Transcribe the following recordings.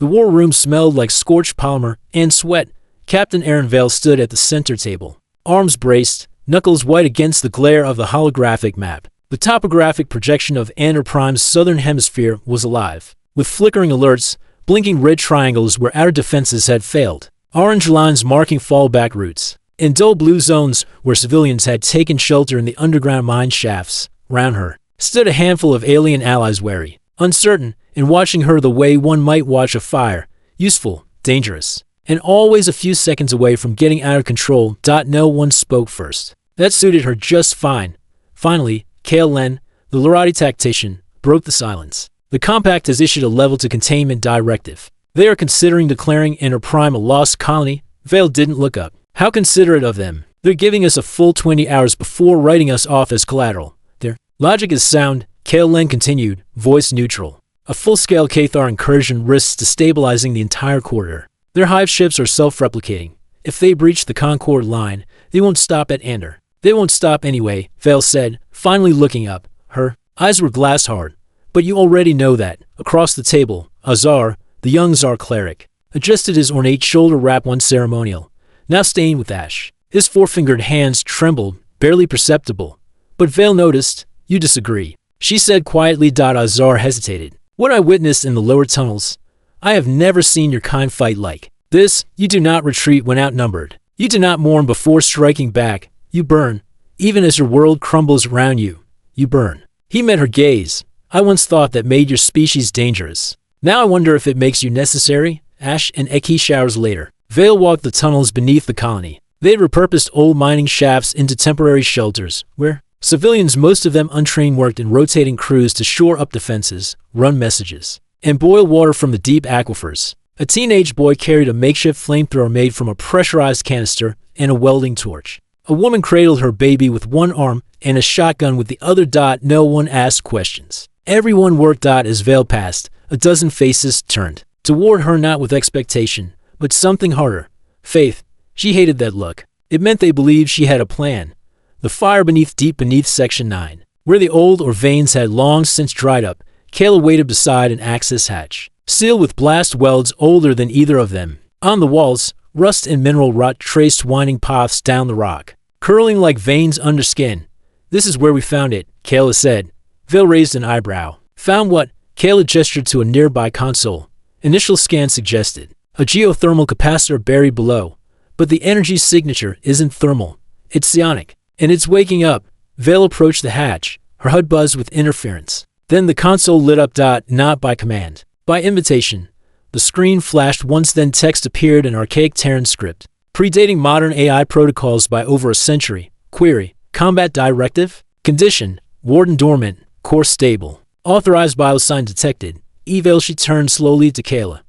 The war room smelled like scorched polymer and sweat. Captain Aaron Vale stood at the center table, arms braced, knuckles white against the glare of the holographic map. The topographic projection of Enterprime's southern hemisphere was alive, with flickering alerts, blinking red triangles where outer defenses had failed, orange lines marking fallback routes, and dull blue zones where civilians had taken shelter in the underground mine shafts. Round her stood a handful of alien allies, wary, uncertain, and watching her the way one might watch a fire, useful, dangerous, and always a few seconds away from getting out of control. No one spoke first. That suited her just fine. Finally, Kale Len, the Lorati tactician, broke the silence. The Compact has issued a level to containment directive. They are considering declaring Enterprime a lost colony. Vale didn't look up. How considerate of them. They're giving us a full 20 hours before writing us off as collateral. Their logic is sound, Kale Len continued, voice neutral. A full-scale Cathar incursion risks destabilizing the entire corridor. Their hive ships are self-replicating. If they breach the Concord line, they won't stop at Ander. They won't stop anyway, Vale said, finally looking up. Her eyes were glass-hard. But you already know that. Across the table, Azar, the young Tsar cleric, adjusted his ornate shoulder wrap ceremonial, now stained with ash. His four-fingered hands trembled, barely perceptible. But Vale noticed. You disagree, she said quietly. Azar hesitated. What I witnessed in the lower tunnels, I have never seen your kind fight like this. You do not retreat when outnumbered. You do not mourn before striking back. You burn. Even as your world crumbles around you, you burn. He met her gaze. I once thought that made your species dangerous. Now I wonder if it makes you necessary. Ash and Eki showers later. Vale walked the tunnels beneath the colony. They had repurposed old mining shafts into temporary shelters, where civilians, most of them untrained, worked in rotating crews to shore up defenses, run messages, and boil water from the deep aquifers. A teenage boy carried a makeshift flamethrower made from a pressurized canister and a welding torch. A woman cradled her baby with one arm and a shotgun with the other. No one asked questions. Everyone worked. As Vale passed, a dozen faces turned toward her, not with expectation, but something harder. Faith. She hated that look. It meant they believed she had a plan. The fire deep beneath Section 9, where the old ore veins had long since dried up, Kayla waited beside an access hatch, sealed with blast welds older than either of them. On the walls, rust and mineral rot traced winding paths down the rock, curling like veins under skin. This is where we found it, Kayla said. Vale raised an eyebrow. Found what? Kayla gestured to a nearby console. Initial scan suggested a geothermal capacitor buried below. But the energy signature isn't thermal. It's psionic. And it's waking up. Vale approached the hatch. Her HUD buzzed with interference. Then the console lit up. Not by command. By invitation. The screen flashed once, then text appeared in archaic Terran script, predating modern AI protocols by over a century. Query. Combat directive? Condition. Warden dormant. Core stable. Authorized biosign detected. Vale. She turned slowly to Kayla.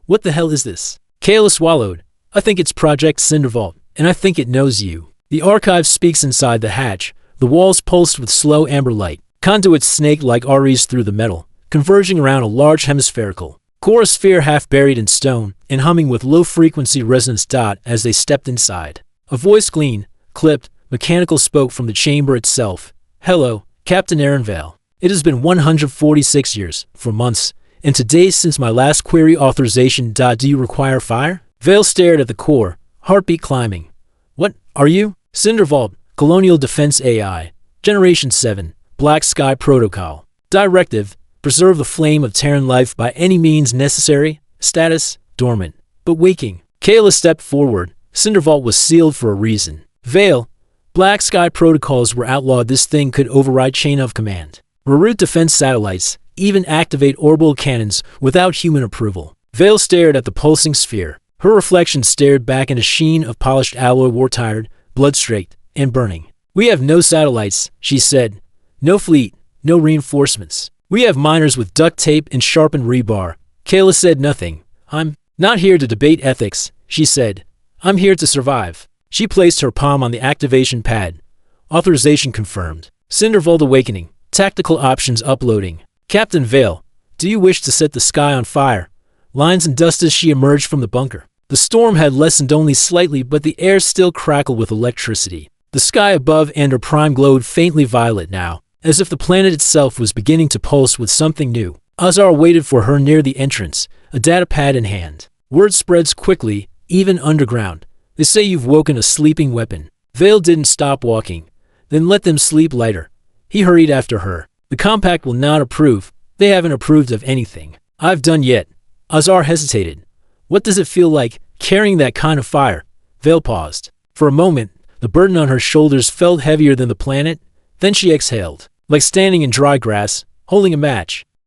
What the hell is this? Kayla swallowed. I think it's Project Cindervault, and I think it knows you. The archive speaks inside the hatch. The walls pulsed with slow amber light. Conduits snaked like arteries through the metal, converging around a large hemispherical core sphere half buried in stone, and humming with low-frequency resonance. As they stepped inside, a voice, clean, clipped, mechanical, spoke from the chamber itself. Hello, Captain Aaron Vale. It has been 146 years, 4 months, and today since my last query authorization. Do you require fire? Vale stared at the core, heartbeat climbing. What are you? Cindervault, Colonial Defense AI, Generation 7, Black Sky Protocol. Directive, preserve the flame of Terran life by any means necessary. Status, dormant, but waking. Kayla stepped forward. Cindervault was sealed for a reason. Vale, Black Sky protocols were outlawed. This thing could override chain of command, reroute defense satellites, even activate orbital cannons without human approval. Vale stared at the pulsing sphere. Her reflection stared back in a sheen of polished alloy, war-tired, blood-streaked, and burning. We have no satellites, she said. No fleet, no reinforcements. We have miners with duct tape and sharpened rebar. Kayla said nothing. I'm not here to debate ethics, she said. I'm here to survive. She placed her palm on the activation pad. Authorization confirmed. Cindervault awakening. Tactical options uploading. Captain Vale, do you wish to set the sky on fire? Lines and dust as she emerged from the bunker. The storm had lessened only slightly, but the air still crackled with electricity. The sky above Enterprime glowed faintly violet now, as if the planet itself was beginning to pulse with something new. Azar waited for her near the entrance, a data pad in hand. Word spreads quickly, even underground. They say you've woken a sleeping weapon. Vale didn't stop walking. Then let them sleep lighter. He hurried after her. The compact will not approve. They haven't approved of anything I've done yet. Azar hesitated. What does it feel like, carrying that kind of fire? Vale paused. For a moment, the burden on her shoulders felt heavier than the planet. Then she exhaled, like standing in dry grass, holding a match.